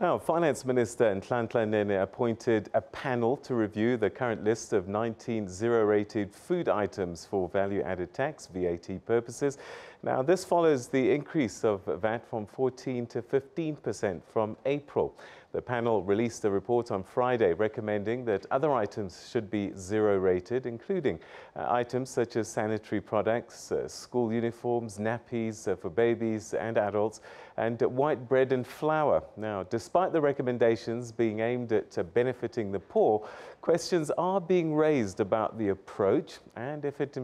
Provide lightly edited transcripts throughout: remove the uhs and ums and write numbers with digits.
Now, Finance Minister Nhlanhla Nene appointed a panel to review the current list of 19 zero-rated food items for value-added tax, VAT purposes. Now, this follows the increase of VAT from 14% to 15% from April. The panel released a report on Friday recommending that other items should be zero-rated, including items such as sanitary products, school uniforms, nappies for babies and adults, and white bread and flour. Now, despite the recommendations being aimed at benefiting the poor, questions are being raised about the approach and if it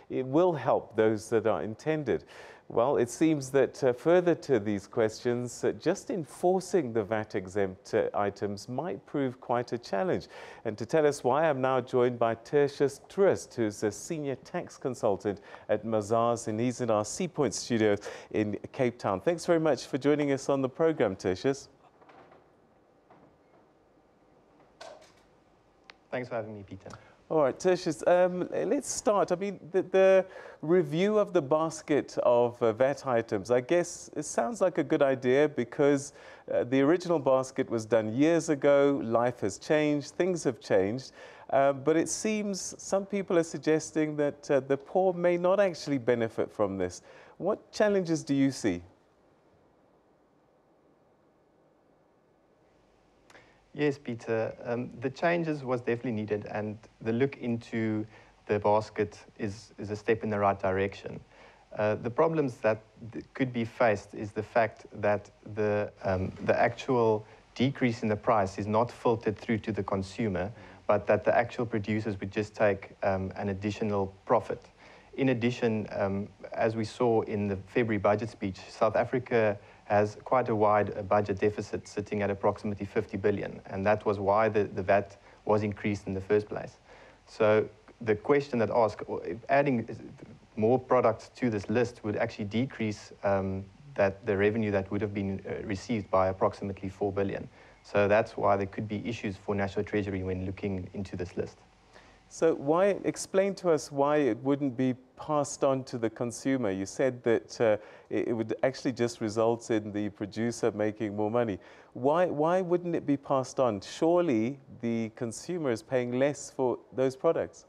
will help those that are intended. Well, it seems that further to these questions, just enforcing the VAT-exempt items might prove quite a challenge. And to tell us why, I'm now joined by Tertius Troost, who's a senior tax consultant at Mazars, and he's in our Sea Point studio in Cape Town. Thanks very much for joining us on the program, Tertius. Thanks for having me, Peter. All right, Tertius, let's start. I mean, the review of the basket of VAT items, I guess it sounds like a good idea because the original basket was done years ago, life has changed, things have changed, but it seems some people are suggesting that the poor may not actually benefit from this. What challenges do you see? Yes, Peter. The changes was definitely needed, and the look into the basket is a step in the right direction. The problems that could be faced is the fact that the actual decrease in the price is not filtered through to the consumer, but that the actual producers would just take an additional profit. In addition, as we saw in the February budget speech, South Africa has quite a wide budget deficit sitting at approximately 50 billion, and that was why the VAT was increased in the first place. So the question that asks, if adding more products to this list would actually decrease the revenue that would have been received by approximately 4 billion. So that's why there could be issues for National Treasury when looking into this list. So explain to us why it wouldn't be passed on to the consumer. You said that it would actually just result in the producer making more money. Why wouldn't it be passed on? Surely the consumer is paying less for those products.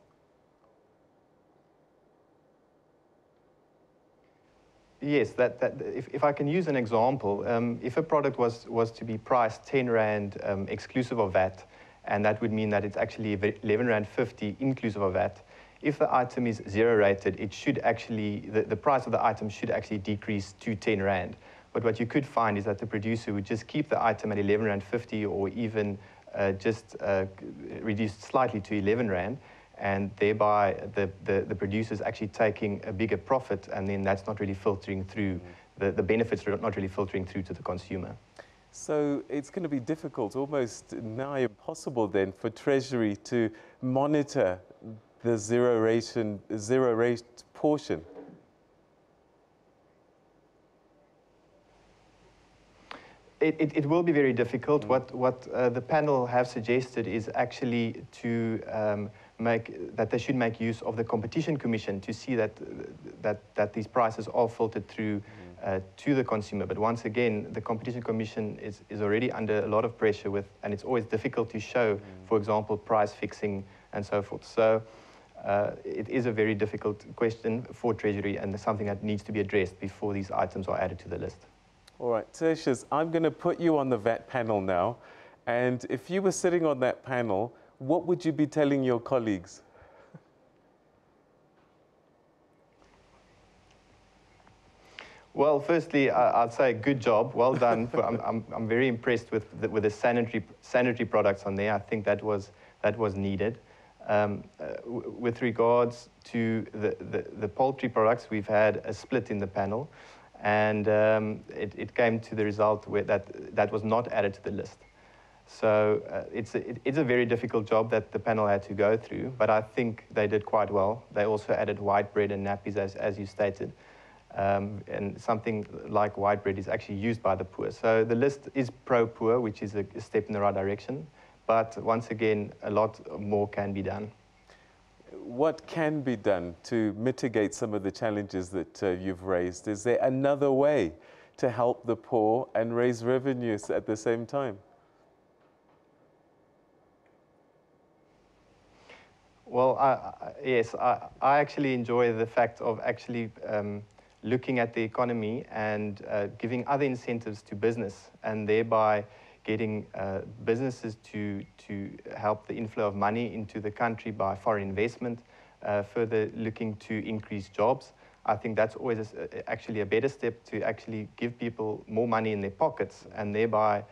Yes, if I can use an example, if a product was to be priced 10 Rand exclusive of VAT, and that would mean that it's actually 11.50 Rand inclusive of VAT. If the item is zero rated, it should actually, the price of the item should actually decrease to 10 Rand. But what you could find is that the producer would just keep the item at 11.50 Rand or even just reduce slightly to 11 Rand, and thereby the producer is actually taking a bigger profit, and then that's not really filtering through, the benefits are not really filtering through to the consumer. So it's going to be difficult, almost nigh impossible then, for Treasury to monitor the zero rate portion. It will be very difficult. What the panel have suggested is actually to that they should make use of the Competition Commission to see that these prices are filtered through to the consumer. But once again, the Competition Commission is already under a lot of pressure and it's always difficult to show, for example, price fixing and so forth. So it is a very difficult question for Treasury and something that needs to be addressed before these items are added to the list. All right, Tertius, I'm going to put you on the VAT panel now. And if you were sitting on that panel, what would you be telling your colleagues? Well, firstly, I'd say good job, well done. I'm very impressed with the sanitary products on there. I think that was needed. With regards to the poultry products, we've had a split in the panel, and it came to the result where that was not added to the list. So it's a very difficult job that the panel had to go through, but I think they did quite well. They also added white bread and nappies, as you stated. And something like white bread is actually used by the poor. So the list is pro-poor, which is a step in the right direction. But once again, a lot more can be done. What can be done to mitigate some of the challenges that you've raised? Is there another way to help the poor and raise revenues at the same time? Well, yes, I actually enjoy the fact of actually looking at the economy and giving other incentives to business, and thereby getting businesses to help the inflow of money into the country by foreign investment, further looking to increase jobs. I think that's always actually a better step to actually give people more money in their pockets and thereby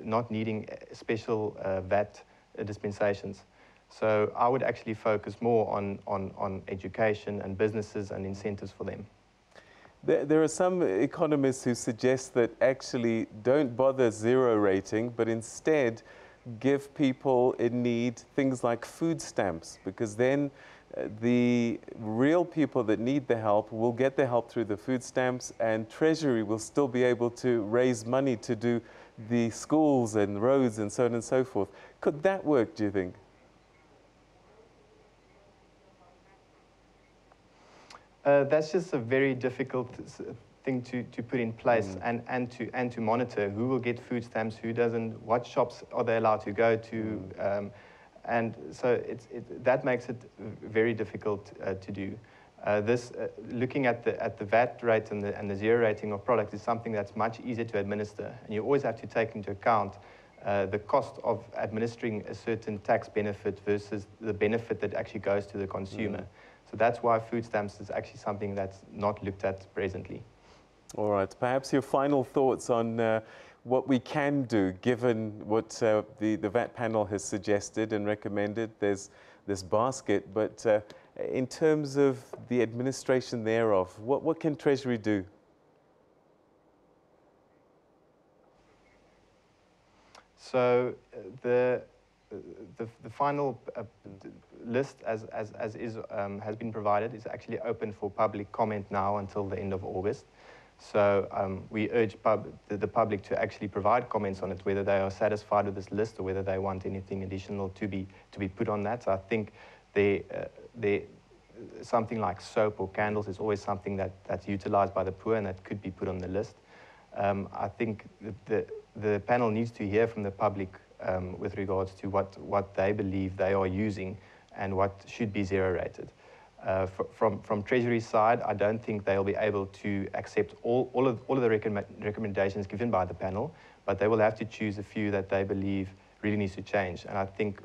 not needing special VAT dispensations. So I would actually focus more on education and businesses and incentives for them. There are some economists who suggest that actually don't bother zero rating, but instead give people in need things like food stamps, because then the real people that need the help will get the help through the food stamps, and Treasury will still be able to raise money to do the schools and roads and so on and so forth. Could that work, do you think? That's just a very difficult thing to put in place and to monitor who will get food stamps, who doesn't, what shops are they allowed to go to, and so that makes it very difficult to do. Looking at the VAT rate and the zero rating of products is something that's much easier to administer, and you always have to take into account the cost of administering a certain tax benefit versus the benefit that actually goes to the consumer. So that's why food stamps is actually something that's not looked at presently. All right. Perhaps your final thoughts on what we can do, given what the VAT panel has suggested and recommended. There's this basket, but in terms of the administration thereof, what can Treasury do? So the final list, as has been provided, is actually open for public comment now until the end of August. So we urge the public to actually provide comments on it, whether they are satisfied with this list or whether they want anything additional to be put on that. So I think something like soap or candles is always something that's utilized by the poor and that could be put on the list. I think the panel needs to hear from the public with regards to what they believe they are using and what should be zero rated. From Treasury's side, I don't think they'll be able to accept all of the recommendations given by the panel, but they will have to choose a few that they believe really needs to change. And I think,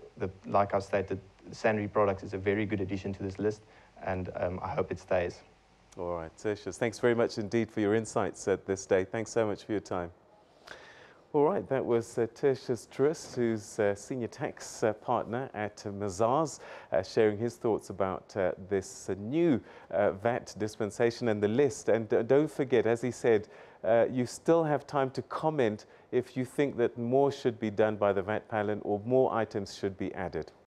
like I've stated, sanitary products is a very good addition to this list, and I hope it stays. All right, Tertius, thanks very much indeed for your insights at this day. Thanks so much for your time. All right, that was Tertius Troost, who's Senior Tax Partner at Mazars, sharing his thoughts about this new VAT dispensation and the list. And don't forget, as he said, you still have time to comment if you think that more should be done by the VAT panel or more items should be added.